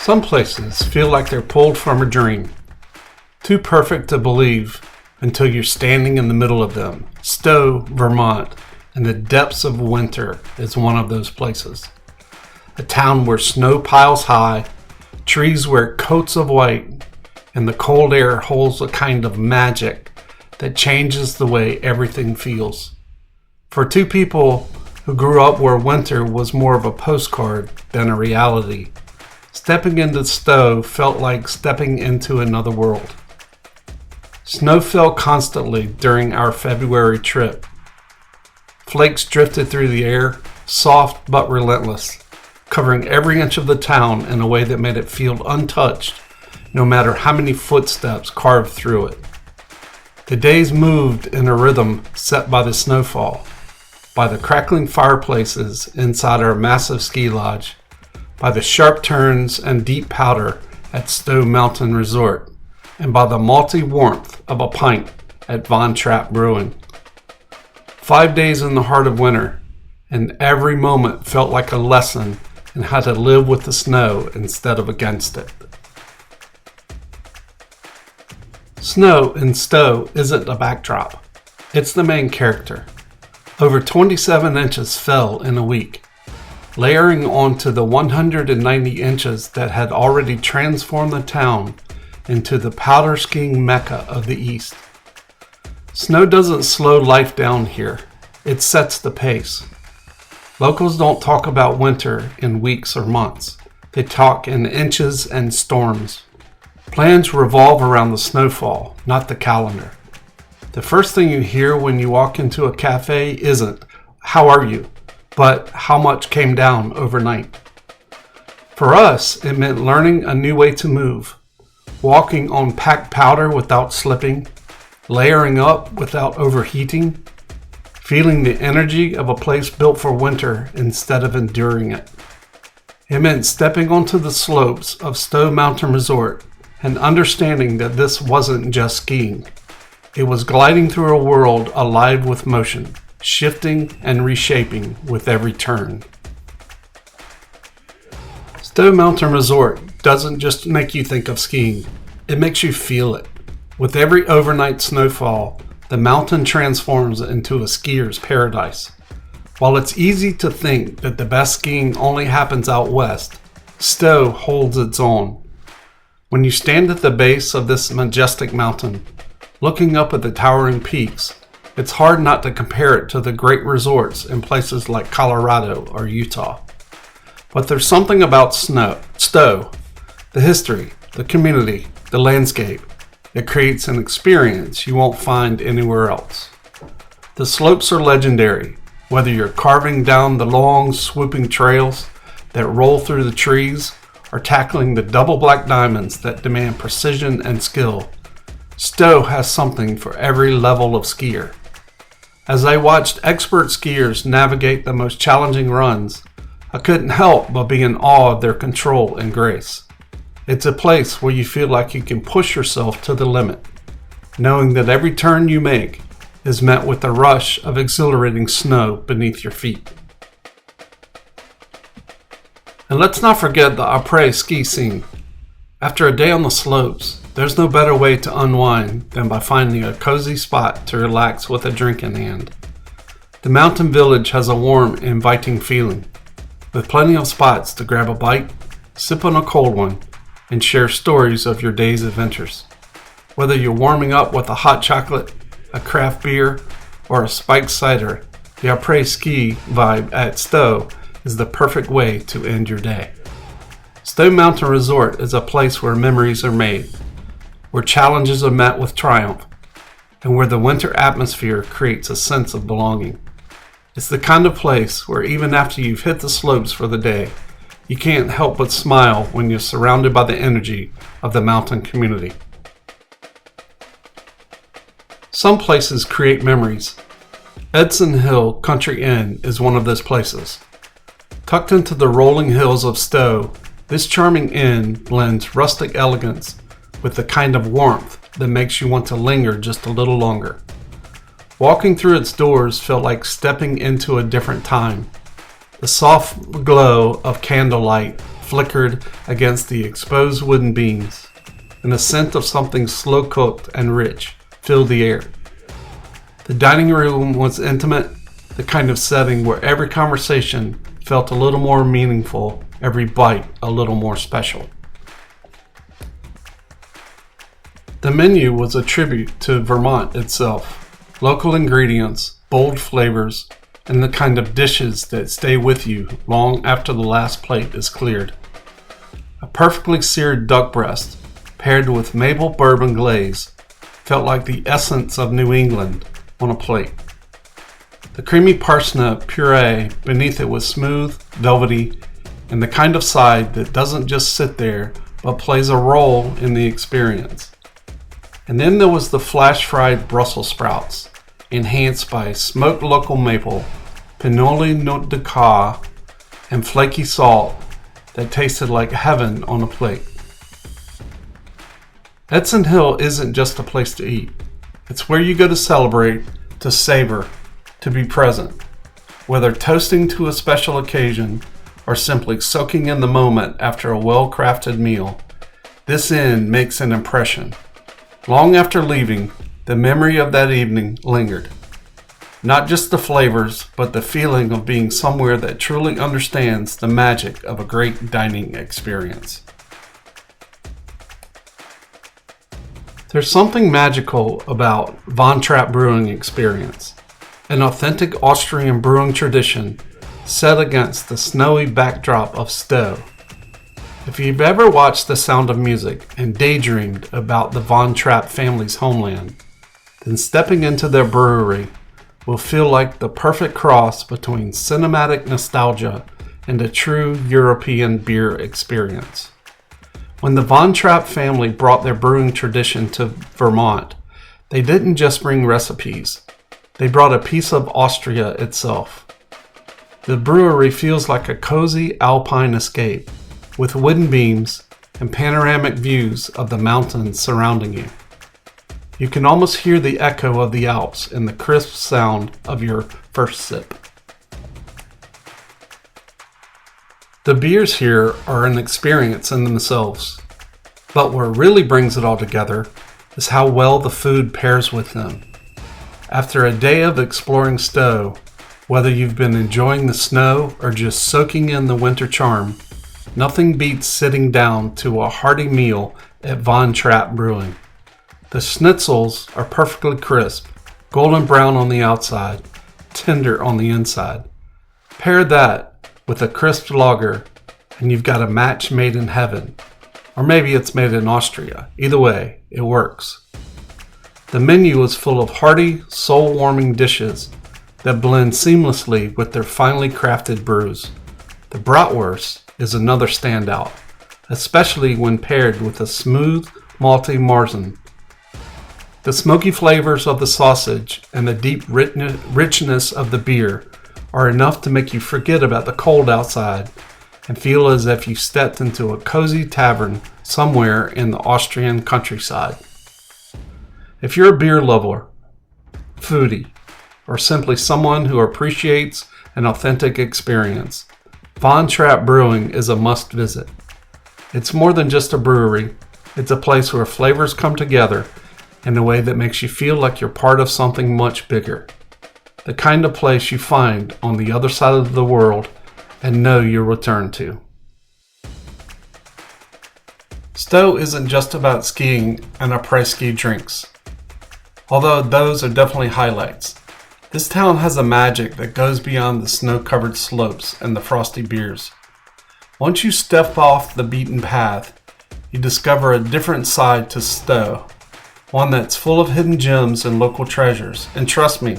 Some places feel like they're pulled from a dream. Too perfect to believe until you're standing in the middle of them. Stowe, Vermont, in the depths of winter is one of those places. A town where snow piles high, trees wear coats of white, and the cold air holds a kind of magic that changes the way everything feels. For two people who grew up where winter was more of a postcard than a reality, stepping into Stowe felt like stepping into another world. Snow fell constantly during our February trip. Flakes drifted through the air, soft but relentless, covering every inch of the town in a way that made it feel untouched, no matter how many footsteps carved through it. The days moved in a rhythm set by the snowfall, by the crackling fireplaces inside our massive ski lodge, by the sharp turns and deep powder at Stowe Mountain Resort, and by the malty warmth of a pint at Von Trapp Brewing. 5 days in the heart of winter, and every moment felt like a lesson in how to live with the snow instead of against it. Snow in Stowe isn't a backdrop. It's the main character. Over 27 inches fell in a week, layering onto the 190 inches that had already transformed the town into the Powder Skiing Mecca of the East. Snow doesn't slow life down here. It sets the pace. Locals don't talk about winter in weeks or months. They talk in inches and storms. Plans revolve around the snowfall, not the calendar. The first thing you hear when you walk into a cafe isn't, "How are you?" but "How much came down overnight?" For us, it meant learning a new way to move, walking on packed powder without slipping, layering up without overheating, feeling the energy of a place built for winter instead of enduring it. It meant stepping onto the slopes of Stowe Mountain Resort and understanding that this wasn't just skiing. It was gliding through a world alive with motion, shifting and reshaping with every turn. Stowe Mountain Resort doesn't just make you think of skiing, it makes you feel it. With every overnight snowfall, the mountain transforms into a skier's paradise. While it's easy to think that the best skiing only happens out west, Stowe holds its own. When you stand at the base of this majestic mountain, looking up at the towering peaks, it's hard not to compare it to the great resorts in places like Colorado or Utah. But there's something about Stowe, the history, the community, the landscape, that creates an experience you won't find anywhere else. The slopes are legendary, whether you're carving down the long, swooping trails that roll through the trees or tackling the double black diamonds that demand precision and skill. Stowe has something for every level of skier. As I watched expert skiers navigate the most challenging runs, I couldn't help but be in awe of their control and grace. It's a place where you feel like you can push yourself to the limit, knowing that every turn you make is met with a rush of exhilarating snow beneath your feet. And let's not forget the après-ski scene. After a day on the slopes, there's no better way to unwind than by finding a cozy spot to relax with a drink in hand. The mountain village has a warm, inviting feeling, with plenty of spots to grab a bite, sip on a cold one, and share stories of your day's adventures. Whether you're warming up with a hot chocolate, a craft beer, or a spiked cider, the après-ski vibe at Stowe is the perfect way to end your day. Stowe Mountain Resort is a place where memories are made, where challenges are met with triumph, and where the winter atmosphere creates a sense of belonging. It's the kind of place where even after you've hit the slopes for the day, you can't help but smile when you're surrounded by the energy of the mountain community. Some places create memories. Edson Hill Country Inn is one of those places. Tucked into the rolling hills of Stowe, this charming inn blends rustic elegance with the kind of warmth that makes you want to linger just a little longer. Walking through its doors felt like stepping into a different time. The soft glow of candlelight flickered against the exposed wooden beams, and the scent of something slow-cooked and rich filled the air. The dining room was intimate, the kind of setting where every conversation felt a little more meaningful, every bite a little more special. The menu was a tribute to Vermont itself. Local ingredients, bold flavors, and the kind of dishes that stay with you long after the last plate is cleared. A perfectly seared duck breast, paired with maple bourbon glaze, felt like the essence of New England on a plate. The creamy parsnip puree beneath it was smooth, velvety, and the kind of side that doesn't just sit there, but plays a role in the experience. And then there was the flash-fried Brussels sprouts, enhanced by smoked local maple, pinoli note de ca, and flaky salt that tasted like heaven on a plate. Edson Hill isn't just a place to eat. It's where you go to celebrate, to savor, to be present. Whether toasting to a special occasion or simply soaking in the moment after a well-crafted meal, this inn makes an impression. Long after leaving, the memory of that evening lingered. Not just the flavors, but the feeling of being somewhere that truly understands the magic of a great dining experience. There's something magical about Von Trapp brewing experience, an authentic Austrian brewing tradition set against the snowy backdrop of Stowe. If you've ever watched The Sound of Music and daydreamed about the Von Trapp family's homeland, then stepping into their brewery will feel like the perfect cross between cinematic nostalgia and a true European beer experience. When the Von Trapp family brought their brewing tradition to Vermont, they didn't just bring recipes, they brought a piece of Austria itself. The brewery feels like a cozy alpine escape, with wooden beams and panoramic views of the mountains surrounding you. You can almost hear the echo of the Alps in the crisp sound of your first sip. The beers here are an experience in themselves, but what really brings it all together is how well the food pairs with them. After a day of exploring Stowe, whether you've been enjoying the snow or just soaking in the winter charm, nothing beats sitting down to a hearty meal at Von Trapp Brewing. The schnitzels are perfectly crisp, golden brown on the outside, tender on the inside. Pair that with a crisp lager, and you've got a match made in heaven. Or maybe it's made in Austria. Either way, it works. The menu is full of hearty, soul-warming dishes that blend seamlessly with their finely crafted brews. The bratwurst is another standout, especially when paired with a smooth, malty Marzen. The smoky flavors of the sausage and the deep richness of the beer are enough to make you forget about the cold outside and feel as if you stepped into a cozy tavern somewhere in the Austrian countryside. If you're a beer lover, foodie, or simply someone who appreciates an authentic experience, Von Trapp Brewing is a must visit. It's more than just a brewery, it's a place where flavors come together in a way that makes you feel like you're part of something much bigger. The kind of place you find on the other side of the world and know you'll return to. Stowe isn't just about skiing and après-ski drinks, although those are definitely highlights. This town has a magic that goes beyond the snow-covered slopes and the frosty beers. Once you step off the beaten path, you discover a different side to Stowe, one that's full of hidden gems and local treasures. And trust me,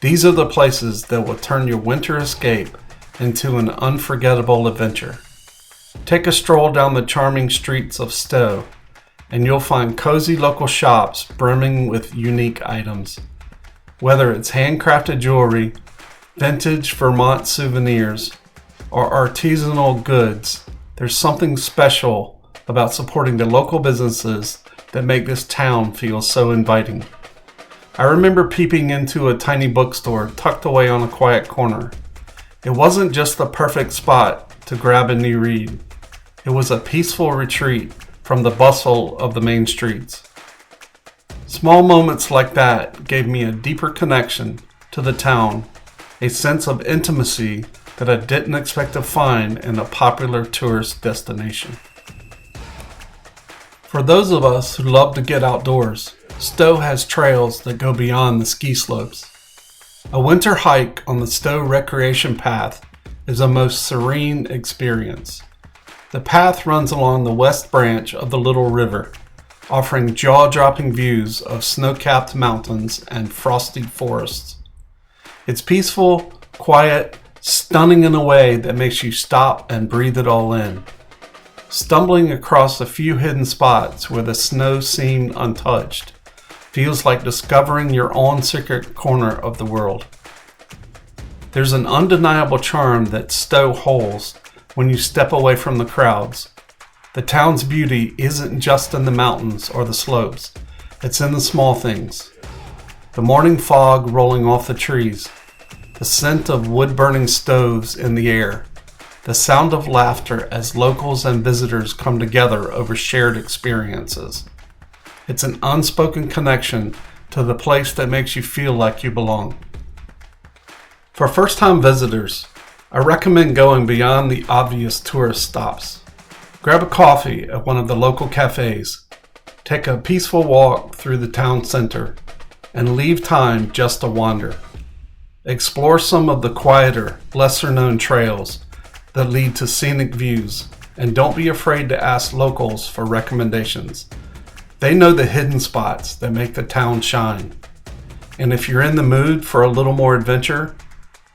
these are the places that will turn your winter escape into an unforgettable adventure. Take a stroll down the charming streets of Stowe, and you'll find cozy local shops brimming with unique items. Whether it's handcrafted jewelry, vintage Vermont souvenirs, or artisanal goods, there's something special about supporting the local businesses that make this town feel so inviting. I remember peeping into a tiny bookstore tucked away on a quiet corner. It wasn't just the perfect spot to grab a new read. It was a peaceful retreat from the bustle of the main streets. Small moments like that gave me a deeper connection to the town, a sense of intimacy that I didn't expect to find in a popular tourist destination. For those of us who love to get outdoors, Stowe has trails that go beyond the ski slopes. A winter hike on the Stowe Recreation Path is a most serene experience. The path runs along the west branch of the Little River, offering jaw-dropping views of snow-capped mountains and frosty forests. It's peaceful, quiet, stunning in a way that makes you stop and breathe it all in. Stumbling across a few hidden spots where the snow seemed untouched feels like discovering your own secret corner of the world. There's an undeniable charm that Stowe holds when you step away from the crowds. The town's beauty isn't just in the mountains or the slopes, it's in the small things. The morning fog rolling off the trees, the scent of wood-burning stoves in the air, the sound of laughter as locals and visitors come together over shared experiences. It's an unspoken connection to the place that makes you feel like you belong. For first-time visitors, I recommend going beyond the obvious tourist stops. Grab a coffee at one of the local cafes, take a peaceful walk through the town center, and leave time just to wander. Explore some of the quieter, lesser-known trails that lead to scenic views, and don't be afraid to ask locals for recommendations. They know the hidden spots that make the town shine. And if you're in the mood for a little more adventure,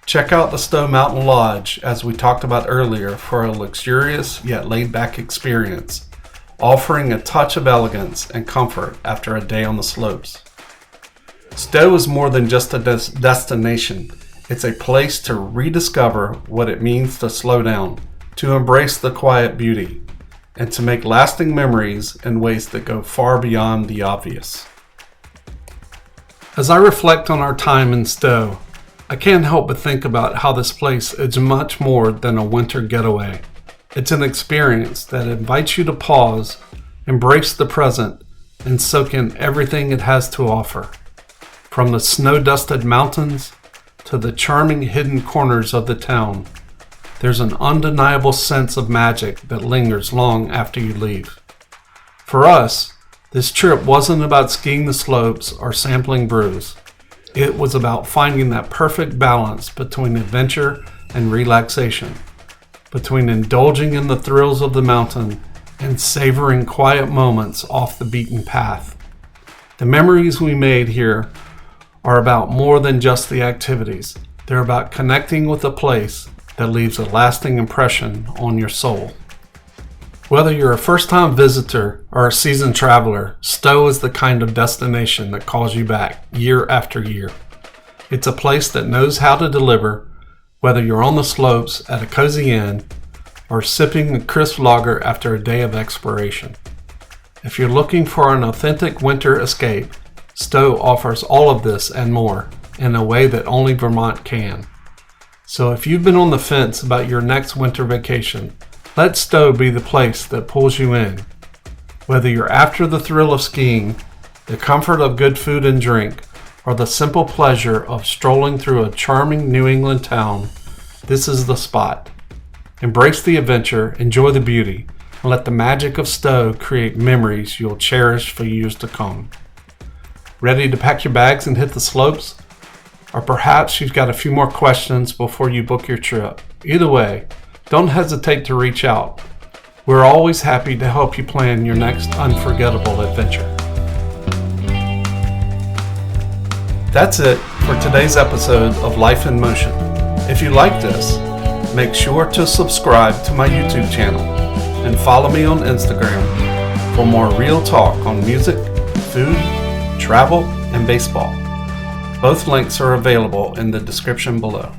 check out the Stowe Mountain Lodge, as we talked about earlier, for a luxurious yet laid-back experience, offering a touch of elegance and comfort after a day on the slopes. Stowe is more than just a destination. It's a place to rediscover what it means to slow down, to embrace the quiet beauty, and to make lasting memories in ways that go far beyond the obvious. As I reflect on our time in Stowe, I can't help but think about how this place is much more than a winter getaway. It's an experience that invites you to pause, embrace the present, and soak in everything it has to offer. From the snow-dusted mountains to the charming hidden corners of the town, there's an undeniable sense of magic that lingers long after you leave. For us, this trip wasn't about skiing the slopes or sampling brews. It was about finding that perfect balance between adventure and relaxation, between indulging in the thrills of the mountain and savoring quiet moments off the beaten path. The memories we made here are about more than just the activities. They're about connecting with a place that leaves a lasting impression on your soul. Whether you're a first-time visitor or a seasoned traveler, Stowe is the kind of destination that calls you back year after year. It's a place that knows how to deliver, whether you're on the slopes at a cozy inn or sipping a crisp lager after a day of exploration. If you're looking for an authentic winter escape, Stowe offers all of this and more in a way that only Vermont can. So if you've been on the fence about your next winter vacation, let Stowe be the place that pulls you in. Whether you're after the thrill of skiing, the comfort of good food and drink, or the simple pleasure of strolling through a charming New England town, this is the spot. Embrace the adventure, enjoy the beauty, and let the magic of Stowe create memories you'll cherish for years to come. Ready to pack your bags and hit the slopes? Or perhaps you've got a few more questions before you book your trip. Either way, don't hesitate to reach out. We're always happy to help you plan your next unforgettable adventure. That's it for today's episode of Life in Motion. If you like this, make sure to subscribe to my YouTube channel and follow me on Instagram for more real talk on music, food, travel, and baseball. Both links are available in the description below.